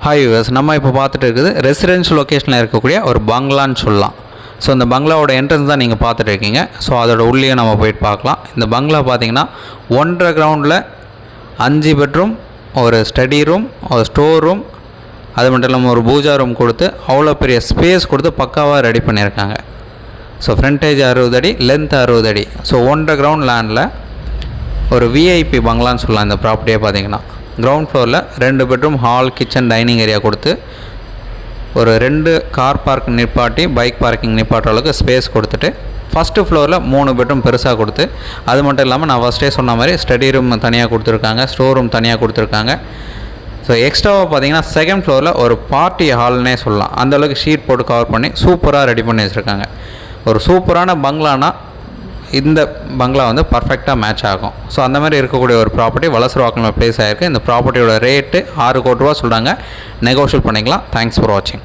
Hi US, நம்ம இப்போ பார்த்துட்டு இருக்குது ரெசிடென்ஷியல் லொக்கேஷனில் இருக்கக்கூடிய ஒரு பங்களான்னு சொல்லலாம். ஸோ இந்த பங்களாவோட என்ட்ரன்ஸ் தான் நீங்கள் பார்த்துட்டு இருக்கீங்க. ஸோ அதோட உள்ளே நம்ம போயிட்டு பார்க்கலாம். இந்த பங்களா பார்த்தீங்கன்னா 1.5 கிரவுண்டில் 5 பெட்ரூம், ஒரு ஸ்டடி ரூம், ஒரு ஸ்டோர் ரூம், அது மட்டும் இல்லாமல் ஒரு பூஜா ரூம் கொடுத்து அவ்வளோ பெரிய ஸ்பேஸ் கொடுத்து பக்காவாக ரெடி பண்ணியிருக்காங்க. ஸோ ஃப்ரண்டேஜ் 60 அடி, லென்த் 60 அடி. ஸோ 1.5 கிரவுண்ட் லேண்டில் ஒரு விஐபி பங்களான்னு சொல்லலாம். இந்த ப்ராப்பர்ட்டியே பார்த்தீங்கன்னா கிரவுண்ட் ஃப்ளோரில் 2 bedroom, hall, kitchen, dining area கொடுத்து ஒரு 2 கார் பார்க் நிப்பாட்டி பைக் பார்க்கிங் நிப்பாட்டுற அளவுக்கு ஸ்பேஸ் கொடுத்துட்டு ஃபஸ்ட்டு ஃப்ளோரில் 3 பெட்ரூம் பெருசாக கொடுத்து, அது மட்டும் இல்லாமல் நான் ஃபஸ்ட்டே சொன்ன மாதிரி ஸ்டடி ரூம் தனியாக கொடுத்துருக்காங்க, ஸ்டோர் ரூம் தனியாக கொடுத்துருக்காங்க. ஸோ எக்ஸ்ட்ராவாக பார்த்தீங்கன்னா செகண்ட் ஃப்ளோரில் ஒரு பார்ட்டி ஹால்னே சொல்லலாம். அந்தளவுக்கு ஷீட் போட்டு கவர் பண்ணி சூப்பராக ரெடி பண்ணி வச்சுருக்காங்க. ஒரு சூப்பரான பங்களானா இந்த பங்களா வந்து பர்ஃபெக்டாக மேட்ச் ஆகும். ஸோ அந்த மாதிரி இருக்கக்கூடிய ஒரு ப்ராப்பர்ட்டி வலசரவாக்கம்ல ப்ளேஸ் ஆகிருக்கு. இந்த ப்ராப்பர்ட்டியோட ரேட்டு 6 கோடி ரூபா சொல்கிறாங்க. நெகோஷியேட் பண்ணிக்கலாம். தேங்க்ஸ் ஃபார் வாட்சிங்.